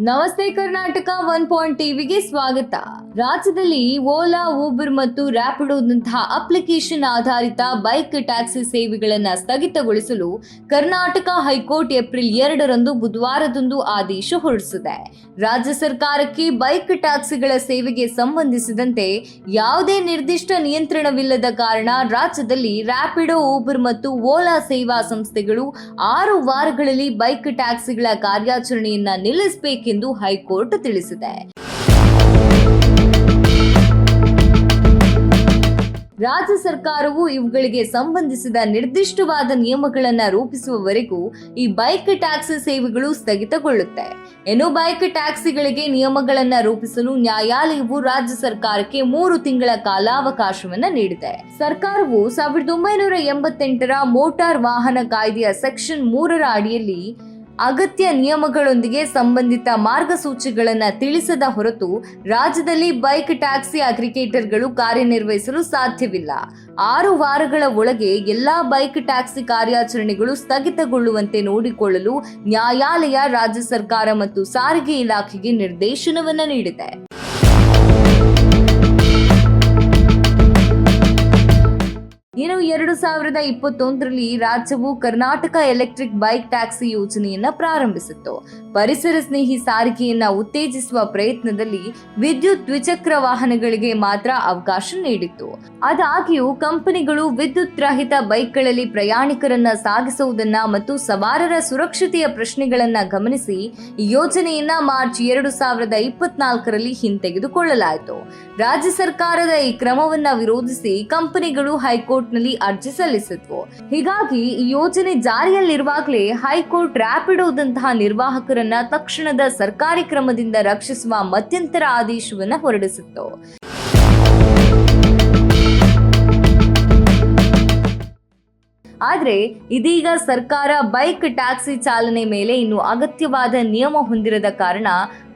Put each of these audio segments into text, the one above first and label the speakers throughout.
Speaker 1: ನಮಸ್ತೆ ಕರ್ನಾಟಕ 1 ಟಿವಿಗೆ ಸ್ವಾಗತ. ರಾಜ್ಯದಲ್ಲಿ ಓಲಾ, ಊಬರ್ ಮತ್ತು ರ್ಯಾಪಿಡೋದಂತಹ ಅಪ್ಲಿಕೇಶನ್ ಆಧಾರಿತ ಬೈಕ್ ಟ್ಯಾಕ್ಸಿ ಸೇವೆಗಳನ್ನು ಸ್ಥಗಿತಗೊಳಿಸಲು ಕರ್ನಾಟಕ ಹೈಕೋರ್ಟ್ ಏಪ್ರಿಲ್ 2ರಂದು ಬುಧವಾರದಂದು ಆದೇಶ ಹೊರಡಿಸಿದೆ. ರಾಜ್ಯ ಸರ್ಕಾರಕ್ಕೆ ಬೈಕ್ ಟ್ಯಾಕ್ಸಿಗಳ ಸೇವೆಗೆ ಸಂಬಂಧಿಸಿದಂತೆ ಯಾವುದೇ ನಿರ್ದಿಷ್ಟ ನಿಯಂತ್ರಣವಿಲ್ಲದ ಕಾರಣ ರಾಜ್ಯದಲ್ಲಿ ರ್ಯಾಪಿಡೋ, ಊಬರ್ ಮತ್ತು ಓಲಾ ಸೇವಾ ಸಂಸ್ಥೆಗಳು 6 ವಾರಗಳಲ್ಲಿ ಬೈಕ್ ಟ್ಯಾಕ್ಸಿಗಳ ಕಾರ್ಯಾಚರಣೆಯನ್ನ ನಿಲ್ಲಿಸಬೇಕೆಂದು ಹೈಕೋರ್ಟ್ ತಿಳಿಸಿದೆ. ರಾಜ್ಯ ಸರ್ಕಾರವು ಇವುಗಳಿಗೆ ಸಂಬಂಧಿಸಿದ ನಿರ್ದಿಷ್ಟವಾದ ನಿಯಮಗಳನ್ನು ರೂಪಿಸುವವರೆಗೂ ಈ ಬೈಕ್ ಟ್ಯಾಕ್ಸಿ ಸೇವೆಗಳು ಸ್ಥಗಿತಗೊಳ್ಳುತ್ತೆ. ಇನ್ನು ಬೈಕ್ ಟ್ಯಾಕ್ಸಿಗಳಿಗೆ ನಿಯಮಗಳನ್ನು ರೂಪಿಸಲು ನ್ಯಾಯಾಲಯವು ರಾಜ್ಯ ಸರ್ಕಾರಕ್ಕೆ 3 ತಿಂಗಳ ಕಾಲಾವಕಾಶವನ್ನು ನೀಡಿದೆ. ಸರ್ಕಾರವು 1988ರ ಮೋಟಾರ್ ವಾಹನ ಕಾಯ್ದೆಯ ಸೆಕ್ಷನ್ 3ರ ಅಡಿಯಲ್ಲಿ ಅಗತ್ಯ ನಿಯಮಗಳೊಂದಿಗೆ ಸಂಬಂಧಿತ ಮಾರ್ಗಸೂಚಿಗಳನ್ನು ತಿಳಿಸದ ಹೊರತು ರಾಜ್ಯದಲ್ಲಿ ಬೈಕ್ ಟ್ಯಾಕ್ಸಿ ಅಗ್ರಿಗೇಟರ್ಗಳು ಕಾರ್ಯನಿರ್ವಹಿಸಲು ಸಾಧ್ಯವಿಲ್ಲ. 6 ವಾರಗಳ ಒಳಗೆ ಎಲ್ಲಾ ಬೈಕ್ ಟ್ಯಾಕ್ಸಿ ಕಾರ್ಯಾಚರಣೆಗಳು ಸ್ಥಗಿತಗೊಳ್ಳುವಂತೆ ನೋಡಿಕೊಳ್ಳಲು ನ್ಯಾಯಾಲಯ ರಾಜ್ಯ ಸರ್ಕಾರ ಮತ್ತು ಸಾರಿಗೆ ಇಲಾಖೆಗೆ ನಿರ್ದೇಶನವನ್ನು ನೀಡಿದೆ. ಇನ್ನು 2021ರಲ್ಲಿ ರಾಜ್ಯವು ಕರ್ನಾಟಕ ಎಲೆಕ್ಟ್ರಿಕ್ ಬೈಕ್ ಟ್ಯಾಕ್ಸಿ ಯೋಜನೆಯನ್ನ ಪ್ರಾರಂಭಿಸಿತ್ತು. ಪರಿಸರ ಸ್ನೇಹಿ ಸಾರಿಗೆಯನ್ನ ಉತ್ತೇಜಿಸುವ ಪ್ರಯತ್ನದಲ್ಲಿ ವಿದ್ಯುತ್ ದ್ವಿಚಕ್ರ ವಾಹನಗಳಿಗೆ ಮಾತ್ರ ಅವಕಾಶ ನೀಡಿತ್ತು. ಆದಾಗ್ಯೂ ಕಂಪನಿಗಳು ವಿದ್ಯುತ್ ರಹಿತ ಬೈಕ್ಗಳಲ್ಲಿ ಪ್ರಯಾಣಿಕರನ್ನ ಸಾಗಿಸುವುದನ್ನ ಮತ್ತು ಸವಾರರ ಸುರಕ್ಷತೆಯ ಪ್ರಶ್ನೆಗಳನ್ನ ಗಮನಿಸಿ ಈ ಯೋಜನೆಯನ್ನ ಮಾರ್ಚ್ 2024ರಲ್ಲಿ ಹಿಂತೆಗೆದುಕೊಳ್ಳಲಾಯಿತು. ರಾಜ್ಯ ಸರ್ಕಾರದ ಈ ಕ್ರಮವನ್ನ ವಿರೋಧಿಸಿ ಕಂಪನಿಗಳು ಹೈಕೋರ್ಟ್ನಲ್ಲಿ ಅರ್ಜಿ ಸಲ್ಲಿಸಿದ್ವು. ಹೀಗಾಗಿ ಈ ಯೋಜನೆ ಜಾರಿಯಲ್ಲಿರುವಾಗಲೇ ಹೈಕೋರ್ಟ್ ರ್ಯಾಪಿಡೋದಂತಹ ನಿರ್ವಾಹಕರನ್ನ ತಕ್ಷಣದ ಸರ್ಕಾರಿ ಕ್ರಮದಿಂದ ರಕ್ಷಿಸುವ ಮಧ್ಯಂತರ ಆದೇಶವನ್ನು ಹೊರಡಿಸಿತ್ತು. ಆದರೆ ಇದೀಗ ಸರ್ಕಾರ ಬೈಕ್ ಟ್ಯಾಕ್ಸಿ ಚಾಲನೆ ಮೇಲೆ ಇನ್ನು ಅಗತ್ಯವಾದ ನಿಯಮ ಹೊಂದಿರದ ಕಾರಣ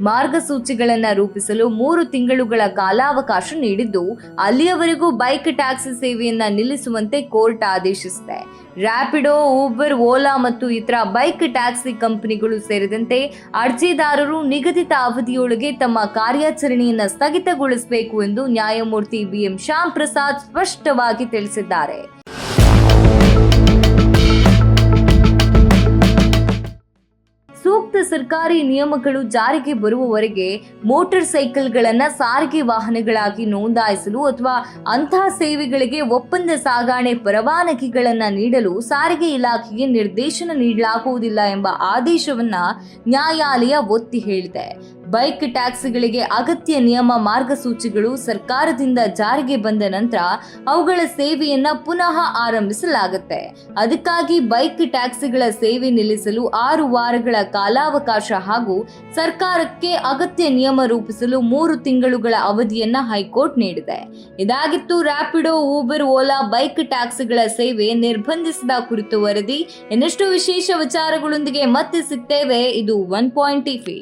Speaker 1: ಮಾರ್ಗಸೂಚಿಗಳನ್ನು ರೂಪಿಸಲು 3 ತಿಂಗಳುಗಳ ಕಾಲಾವಕಾಶ ನೀಡಿದ್ದು, ಅಲ್ಲಿಯವರೆಗೂ ಬೈಕ್ ಟ್ಯಾಕ್ಸಿ ಸೇವೆಯನ್ನ ನಿಲ್ಲಿಸುವಂತೆ ಕೋರ್ಟ್ ಆದೇಶಿಸಿದೆ. ರ್ಯಾಪಿಡೋ, ಊಬರ್, ಓಲಾ ಮತ್ತು ಇತರ ಬೈಕ್ ಟ್ಯಾಕ್ಸಿ ಕಂಪನಿಗಳು ಸೇರಿದಂತೆ ಅರ್ಜಿದಾರರು ನಿಗದಿತ ಅವಧಿಯೊಳಗೆ ತಮ್ಮ ಕಾರ್ಯಾಚರಣೆಯನ್ನು ಸ್ಥಗಿತಗೊಳಿಸಬೇಕು ಎಂದು ನ್ಯಾಯಮೂರ್ತಿ BM ಶ್ಯಾಮ್ ಪ್ರಸಾದ್ ಸ್ಪಷ್ಟವಾಗಿ ತಿಳಿಸಿದ್ದಾರೆ. ಸೂಕ್ತ ಸರ್ಕಾರಿ ನಿಯಮಗಳು ಜಾರಿಗೆ ಬರುವವರೆಗೆ ಮೋಟಾರ್ ಸೈಕಲ್ಗಳನ್ನು ಸಾರಿಗೆ ವಾಹನಗಳಾಗಿ ನೋಂದಾಯಿಸಲು ಅಥವಾ ಅಂತಹ ಸೇವೆಗಳಿಗೆ ಒಪ್ಪಂದ ಸಾಗಣೆ ಪರವಾನಗಿಗಳನ್ನು ನೀಡಲು ಸಾರಿಗೆ ಇಲಾಖೆಗೆ ನಿರ್ದೇಶನ ನೀಡಲಾಗುವುದಿಲ್ಲ ಎಂಬ ಆದೇಶವನ್ನ ನ್ಯಾಯಾಲಯ ಒತ್ತಿ ಹೇಳಿದೆ. ಬೈಕ್ ಟ್ಯಾಕ್ಸಿಗಳಿಗೆ ಅಗತ್ಯ ನಿಯಮ ಮಾರ್ಗಸೂಚಿಗಳು ಸರ್ಕಾರದಿಂದ ಜಾರಿಗೆ ಬಂದ ನಂತರ ಅವುಗಳ ಸೇವೆಯನ್ನ ಪುನಃ ಆರಂಭಿಸಲಾಗುತ್ತೆ. ಅದಕ್ಕಾಗಿ ಬೈಕ್ ಟ್ಯಾಕ್ಸಿಗಳ ಸೇವೆ ನಿಲ್ಲಿಸಲು 6 ವಾರಗಳ ಕಾಲಾವಕಾಶ ಹಾಗೂ ಸರ್ಕಾರಕ್ಕೆ ಅಗತ್ಯ ನಿಯಮ ರೂಪಿಸಲು 3 ತಿಂಗಳುಗಳ ಅವಧಿಯನ್ನ ಹೈಕೋರ್ಟ್ ನೀಡಿದೆ. ಇದಾಗಿತ್ತು ರ್ಯಾಪಿಡೋ, ಊಬರ್, ಓಲಾ ಬೈಕ್ ಟ್ಯಾಕ್ಸಿಗಳ ಸೇವೆ ನಿರ್ಬಂಧಿಸಿದ ಕುರಿತು ವರದಿ. ಇನ್ನಷ್ಟು ವಿಶೇಷ ವಿಚಾರಗಳೊಂದಿಗೆ ಮತ್ತೆ ಸಿಗ್ತೇವೆ. ಇದು 1 ಟಿವಿ.